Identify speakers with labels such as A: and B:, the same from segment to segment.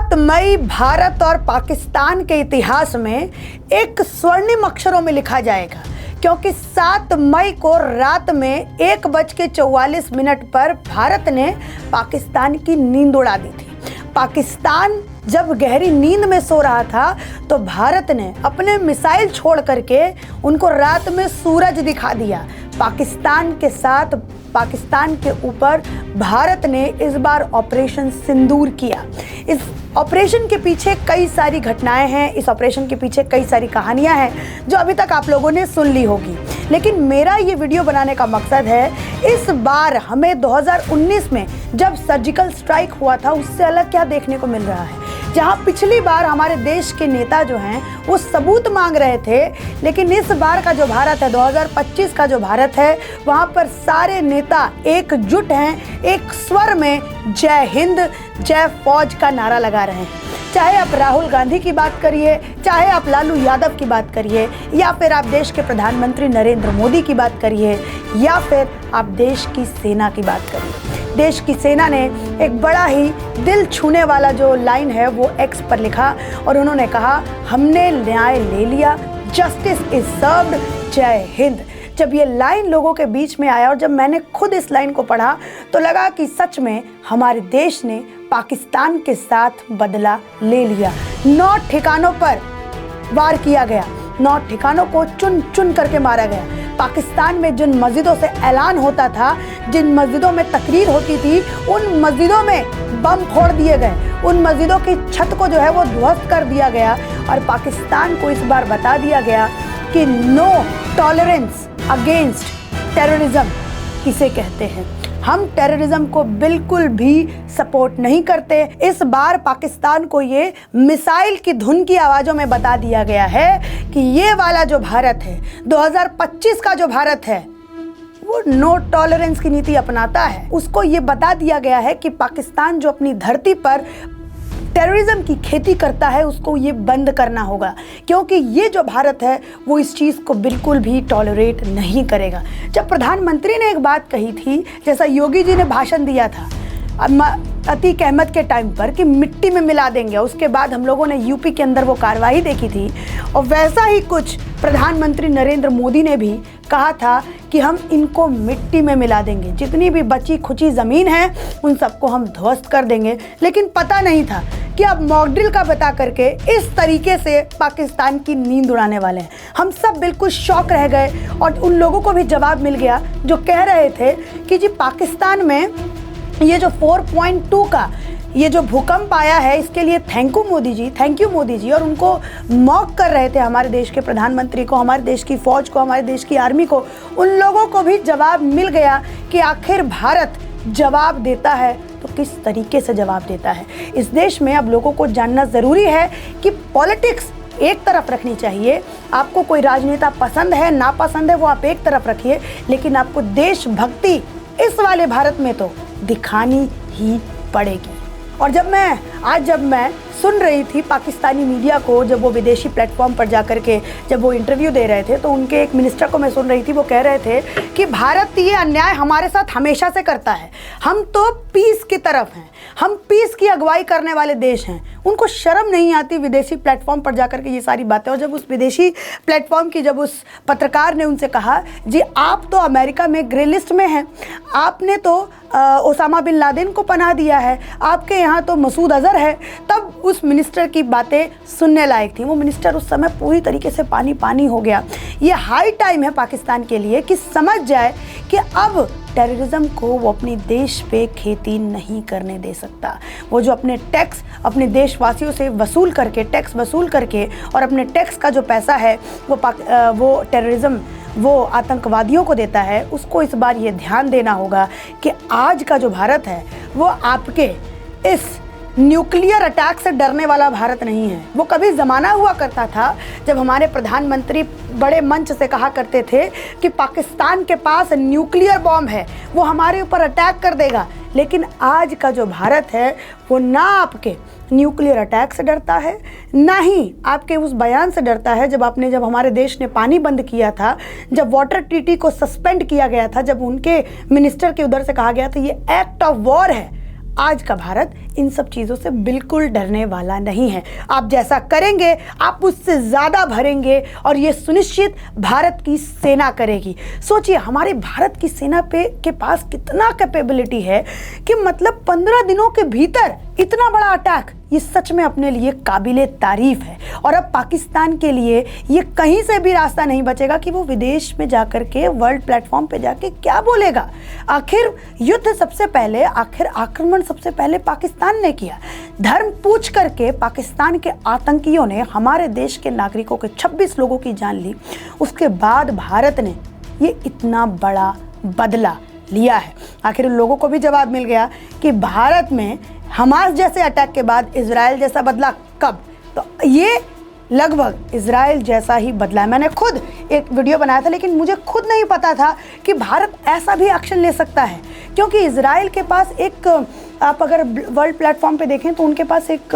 A: 7 मई भारत और पाकिस्तान के इतिहास में एक स्वर्णिम अक्षरों में लिखा जाएगा, क्योंकि 7 मई को रात में 1:44 पर भारत ने पाकिस्तान की नींद उड़ा दी थी। पाकिस्तान जब गहरी नींद में सो रहा था तो भारत ने अपने मिसाइल छोड़ करके उनको रात में सूरज दिखा दिया। पाकिस्तान के साथ पाकिस्तान के ऊपर भारत ने इस बार ऑपरेशन सिंदूर किया। इस ऑपरेशन के पीछे कई सारी घटनाएं हैं, इस ऑपरेशन के पीछे कई सारी कहानियां हैं जो अभी तक आप लोगों ने सुन ली होगी। लेकिन मेरा ये वीडियो बनाने का मकसद है, इस बार हमें 2019 में जब सर्जिकल स्ट्राइक हुआ था उससे अलग क्या देखने को मिल रहा है। जहां पिछली बार हमारे देश के नेता जो हैं वो सबूत मांग रहे थे, लेकिन इस बार का जो भारत है, 2025 का जो भारत है, वहां पर सारे नेता एकजुट हैं, एक स्वर में जय हिंद जय फौज का नारा लगा रहे हैं। चाहे आप राहुल गांधी की बात करिए, चाहे आप लालू यादव की बात करिए, या फिर आप देश के प्रधानमंत्री नरेंद्र मोदी की बात करिए, या फिर आप देश की सेना की बात करिए। देश की सेना ने एक बड़ा ही दिल छूने वाला जो लाइन है वो एक्स पर लिखा और उन्होंने कहा, हमने न्याय ले लिया, जस्टिस इज सर्व्ड, जय हिंद। जब ये लाइन लोगों के बीच में आया और जब मैंने खुद इस लाइन को पढ़ा तो लगा कि सच में हमारे देश ने पाकिस्तान के साथ बदला ले लिया। 9 ठिकानों पर वार किया गया, 9 ठिकानों को चुन चुन करके मारा गया। पाकिस्तान में जिन मस्जिदों से ऐलान होता था, जिन मस्जिदों में तकरीर होती थी, उन मस्जिदों में बम फोड़ दिए गए, उन मस्जिदों की छत को जो है वो ध्वस्त कर दिया गया और पाकिस्तान को इस बार बता दिया गया कि नो टॉलरेंस अगेंस्ट टेररिज्म किसे कहते हैं। हम टेररिज्म को बिल्कुल भी सपोर्ट नहीं करते। इस बार पाकिस्तान को ये मिसाइल की धुन की आवाज़ों में बता दिया गया है कि ये वाला जो भारत है, 2025 का जो भारत है, वो नो टॉलरेंस की नीति अपनाता है। उसको ये बता दिया गया है कि पाकिस्तान जो अपनी धरती पर टेररिज्म की खेती करता है उसको ये बंद करना होगा, क्योंकि ये जो भारत है वो इस चीज़ को बिल्कुल भी टॉलरेट नहीं करेगा। जब प्रधानमंत्री ने एक बात कही थी, जैसा योगी जी ने भाषण दिया था अतीक अहमद के टाइम पर कि मिट्टी में मिला देंगे, उसके बाद हम लोगों ने यूपी के अंदर वो कार्रवाई देखी थी, और वैसा ही कुछ प्रधानमंत्री नरेंद्र मोदी ने भी कहा था कि हम इनको मिट्टी में मिला देंगे, जितनी भी बची खुची ज़मीन है उन सबको हम ध्वस्त कर देंगे। लेकिन पता नहीं था कि अब मॉकड्रिल का बता करके इस तरीके से पाकिस्तान की नींद उड़ाने वाले हैं। हम सब बिल्कुल शॉक रह गए और उन लोगों को भी जवाब मिल गया जो कह रहे थे कि जी पाकिस्तान में ये जो 4.2 का ये जो भूकंप आया है इसके लिए थैंक यू मोदी जी, और उनको मॉक कर रहे थे हमारे देश के प्रधानमंत्री को, हमारे देश की फ़ौज को, हमारे देश की आर्मी को। उन लोगों को भी जवाब मिल गया कि आखिर भारत जवाब देता है तो किस तरीके से जवाब देता है। इस देश में अब लोगों को जानना ज़रूरी है कि पॉलिटिक्स एक तरफ रखनी चाहिए। आपको कोई राजनेता पसंद है नापसंद है वो आप एक तरफ रखिए, लेकिन आपको देशभक्ति इस वाले भारत में तो दिखानी ही पड़ेगी। और जब मैं सुन रही थी पाकिस्तानी मीडिया को, जब वो विदेशी प्लेटफॉर्म पर जाकर के जब वो इंटरव्यू दे रहे थे, तो उनके एक मिनिस्टर को मैं सुन रही थी, वो कह रहे थे कि भारत ये अन्याय हमारे साथ हमेशा से करता है, हम तो पीस की तरफ हैं, हम पीस की अगुवाई करने वाले देश हैं। उनको शर्म नहीं आती विदेशी प्लेटफॉर्म पर जाकर के ये सारी बातें। और जब उस विदेशी प्लेटफॉर्म की जब उस पत्रकार ने उनसे कहा, जी आप तो अमेरिका में ग्रे लिस्ट में हैं, आपने तो ओसामा बिन लादेन को पनाह दिया है, आपके यहाँ तो मसूद अजहर है, तब उस मिनिस्टर की बातें सुनने लायक थी। वो मिनिस्टर उस समय पूरी तरीके से पानी पानी हो गया। ये हाई टाइम है पाकिस्तान के लिए कि समझ जाए कि अब टेररिज्म को वो अपनी देश पे खेती नहीं करने दे सकता। वो जो अपने टैक्स अपने देशवासियों से वसूल करके, टैक्स वसूल करके, और अपने टैक्स का जो पैसा है वो टेररिज्म वो आतंकवादियों को देता है, उसको इस बार ये ध्यान देना होगा कि आज का जो भारत है वो आपके इस न्यूक्लियर अटैक से डरने वाला भारत नहीं है। वो कभी ज़माना हुआ करता था जब हमारे प्रधानमंत्री बड़े मंच से कहा करते थे कि पाकिस्तान के पास न्यूक्लियर बॉम्ब है, वो हमारे ऊपर अटैक कर देगा। लेकिन आज का जो भारत है वो ना आपके न्यूक्लियर अटैक से डरता है, ना ही आपके उस बयान से डरता है जब हमारे देश ने पानी बंद किया था, जब वाटर ट्रीटी को सस्पेंड किया गया था, जब उनके मिनिस्टर के उधर से कहा गया था ये एक्ट ऑफ वॉर है। आज का भारत इन सब चीज़ों से बिल्कुल डरने वाला नहीं है। आप जैसा करेंगे आप उससे ज़्यादा भरेंगे और ये सुनिश्चित भारत की सेना करेगी। सोचिए हमारे भारत की सेना के पास कितना कैपेबिलिटी है कि मतलब 15 दिनों के भीतर इतना बड़ा अटैक, ये सच में अपने लिए काबिले तारीफ है। और अब पाकिस्तान के लिए ये कहीं से भी रास्ता नहीं बचेगा कि वो विदेश में जाकर के वर्ल्ड प्लेटफॉर्म पे जाके क्या बोलेगा। आखिर युद्ध सबसे पहले, आखिर आक्रमण सबसे पहले पाकिस्तान ने किया। धर्म पूछ करके पाकिस्तान के आतंकियों ने हमारे देश के नागरिकों के 26 लोगों की जान ली। उसके बाद भारत ने ये इतना बड़ा बदला लिया है। आखिर उन लोगों को भी जवाब मिल गया कि भारत में हमास जैसे अटैक के बाद इजराइल जैसा बदला कब, तो ये लगभग इजराइल जैसा ही बदला है। मैंने खुद एक वीडियो बनाया था, लेकिन मुझे खुद नहीं पता था कि भारत ऐसा भी एक्शन ले सकता है, क्योंकि इजराइल के पास एक, आप अगर वर्ल्ड प्लेटफॉर्म पे देखें तो उनके पास एक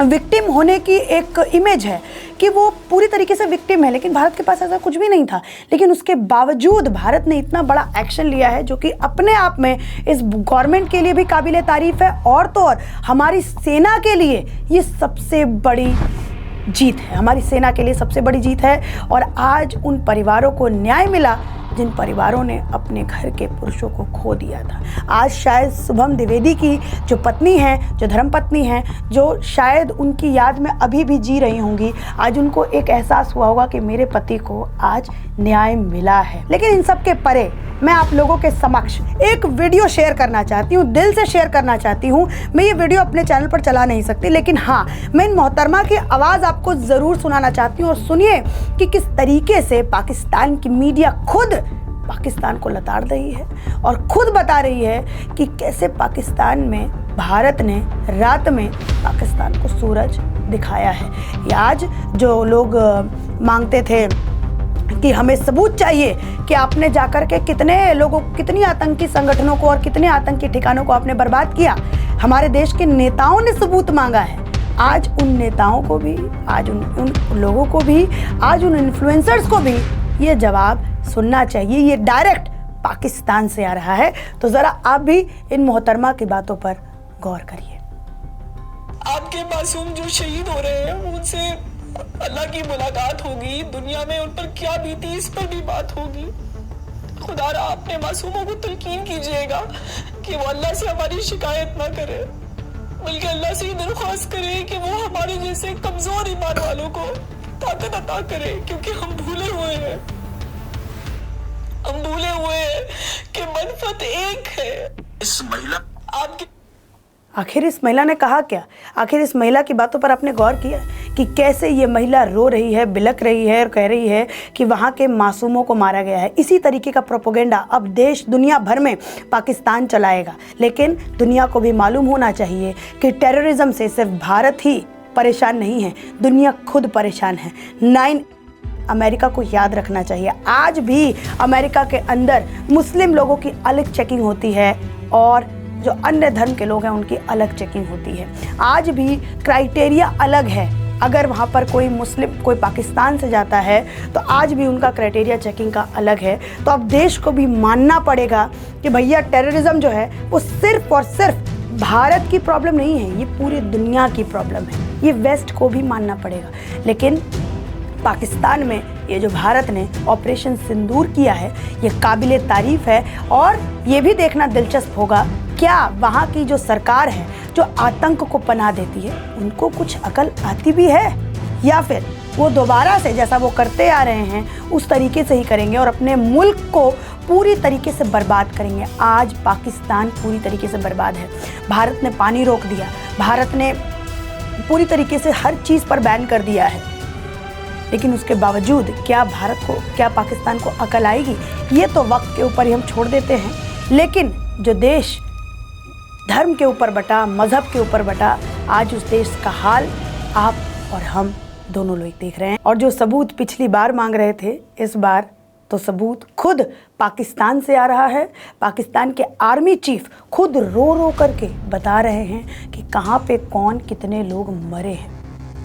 A: विक्टिम होने की एक इमेज है कि वो पूरी तरीके से विक्टिम है, लेकिन भारत के पास ऐसा कुछ भी नहीं था। लेकिन उसके बावजूद भारत ने इतना बड़ा एक्शन लिया है जो कि अपने आप में इस गवर्नमेंट के लिए भी काबिले तारीफ है, और तो और हमारी सेना के लिए ये सबसे बड़ी जीत है। हमारी सेना के लिए सबसे बड़ी जीत है। और आज उन परिवारों को न्याय मिला जिन परिवारों ने अपने घर के पुरुषों को खो दिया था। आज शायद शुभम द्विवेदी की जो पत्नी हैं, जो धर्मपत्नी हैं, जो शायद उनकी याद में अभी भी जी रही होंगी, आज उनको एक एहसास हुआ होगा कि मेरे पति को आज न्याय मिला है। लेकिन इन सब के परे मैं आप लोगों के समक्ष एक वीडियो शेयर करना चाहती हूँ, दिल से शेयर करना चाहती हूँ। मैं ये वीडियो अपने चैनल पर चला नहीं सकती, लेकिन हाँ, मैं इन मोहतरमा की आवाज़ आपको ज़रूर सुनाना चाहती हूँ। और सुनिए कि किस तरीके से पाकिस्तान की मीडिया खुद पाकिस्तान को लताड़ रही है और खुद बता रही है कि कैसे पाकिस्तान में भारत ने रात में पाकिस्तान को सूरज दिखाया है। ये आज जो लोग मांगते थे कि हमें सबूत चाहिए कि आपने जाकर के कितने लोगों, कितनी आतंकी संगठनों को और कितने आतंकी ठिकानों को आपने बर्बाद किया, हमारे देश के नेताओं ने सबूत मांगा है। आज उन नेताओं को भी, आज उन लोगों को भी, आज उन इन्फ्लुएंसर्स को भी ये जवाब सुनना चाहिए। ये डायरेक्ट पाकिस्तान से आ रहा है। तो जरा आप भी इन मोहतरमा की बातों पर गौर करिए।
B: आपके मासूम जो शहीद हो रहे हैं उनसे अल्लाह की मुलाकात होगी, दुनिया में उन पर क्या बीती इस पर भी बात होगी। खुदा अपने मासूमों को तलकीन कीजिएगा कि वो अल्लाह से हमारी शिकायत ना करे, बल्कि अल्लाह से दरख्वास्त करे कि वो हमारे जैसे कमजोर ईमान वालों को ताकत अता करे, क्योंकि हम भूले हुए हैं कि मनफत एक है। इस महिला आपकी,
A: आखिर इस महिला ने कहा क्या? आखिर इस महिला की बातों पर आपने गौर किया कि कैसे ये महिला रो रही है, बिलख रही है और कह रही है कि वहाँ के मासूमों को मारा गया है। इसी तरीके का प्रोपेगेंडा अब देश दुनिया भर में पाकिस्तान चलाएगा। लेकिन दुनिया को भी मालूम होना चाहिए कि टेररिज्म से सिर्फ भारत ही परेशान नहीं है, दुनिया खुद परेशान है। 9 अमेरिका को याद रखना चाहिए। आज भी अमेरिका के अंदर मुस्लिम लोगों की अलग चेकिंग होती है और जो अन्य धर्म के लोग हैं उनकी अलग चेकिंग होती है। आज भी क्राइटेरिया अलग है। अगर वहाँ पर कोई मुस्लिम, कोई पाकिस्तान से जाता है तो आज भी उनका क्राइटेरिया चेकिंग का अलग है। तो अब देश को भी मानना पड़ेगा कि भैया टेररिज्म जो है वो सिर्फ और सिर्फ भारत की प्रॉब्लम नहीं है, ये पूरी दुनिया की प्रॉब्लम है। ये वेस्ट को भी मानना पड़ेगा। लेकिन पाकिस्तान में ये जो भारत ने ऑपरेशन सिंदूर किया है ये काबिले तारीफ है। और ये भी देखना दिलचस्प होगा क्या वहाँ की जो सरकार है जो आतंक को पनाह देती है उनको कुछ अकल आती भी है, या फिर वो दोबारा से जैसा वो करते आ रहे हैं उस तरीके से ही करेंगे और अपने मुल्क को पूरी तरीके से बर्बाद करेंगे। आज पाकिस्तान पूरी तरीके से बर्बाद है। भारत ने पानी रोक दिया, भारत ने पूरी तरीके से हर चीज़ पर बैन कर दिया है, लेकिन उसके बावजूद क्या भारत को, क्या पाकिस्तान को अकल आएगी? ये तो वक्त के ऊपर ही हम छोड़ देते हैं। लेकिन जो देश धर्म के ऊपर बटा, मजहब के ऊपर बटा, आज उस देश का हाल आप और हम दोनों लोग देख रहे हैं। और जो सबूत पिछली बार मांग रहे थे, इस बार तो सबूत खुद पाकिस्तान से आ रहा है। पाकिस्तान के आर्मी चीफ खुद रो रो करके बता रहे हैं कि कहाँ पे कौन कितने लोग मरे हैं।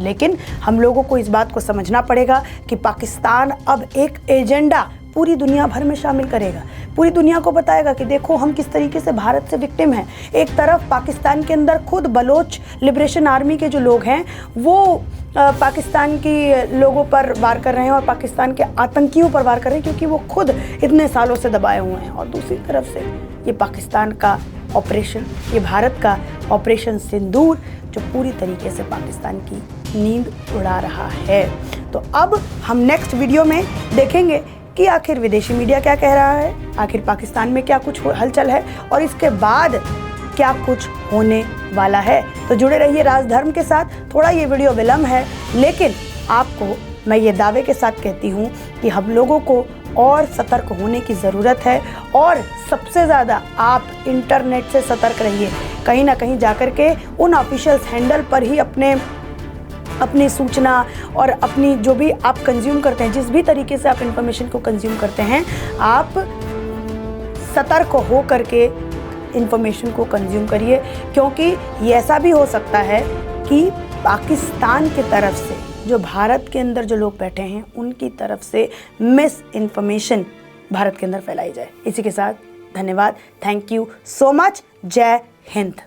A: लेकिन हम लोगों को इस बात को समझना पड़ेगा कि पाकिस्तान अब एक एजेंडा पूरी दुनिया भर में शामिल करेगा, पूरी दुनिया को बताएगा कि देखो हम किस तरीके से भारत से विक्टिम हैं। एक तरफ पाकिस्तान के अंदर खुद बलोच लिबरेशन आर्मी के जो लोग हैं वो पाकिस्तान के लोगों पर वार कर रहे हैं और पाकिस्तान के आतंकियों पर वार कर रहे हैं, क्योंकि वो खुद इतने सालों से दबाए हुए हैं। और दूसरी तरफ से ये पाकिस्तान का ऑपरेशन, ये भारत का ऑपरेशन सिंदूर, जो पूरी तरीके से पाकिस्तान की नींद उड़ा रहा है। तो अब हम नेक्स्ट वीडियो में देखेंगे कि आखिर विदेशी मीडिया क्या कह रहा है, आखिर पाकिस्तान में क्या कुछ हलचल है और इसके बाद क्या कुछ होने वाला है। तो जुड़े रहिए राजधर्म के साथ। थोड़ा ये वीडियो विलंब है, लेकिन आपको मैं ये दावे के साथ कहती हूँ कि हम लोगों को और सतर्क होने की ज़रूरत है। और सबसे ज़्यादा आप इंटरनेट से सतर्क रहिए। कहीं ना कहीं जाकर के उन ऑफिशियल्स हैंडल पर ही अपनी सूचना और अपनी जो भी आप कंज्यूम करते हैं, जिस भी तरीके से आप इंफॉर्मेशन को कंज्यूम करते हैं, आप सतर्क हो करके इंफॉर्मेशन को कंज्यूम करिए। क्योंकि ये ऐसा भी हो सकता है कि पाकिस्तान की तरफ से, जो भारत के अंदर जो लोग बैठे हैं, उनकी तरफ से मिस इन्फॉर्मेशन भारत के अंदर फैलाई जाए। इसी के साथ धन्यवाद। Thank you so much. जय हिंद।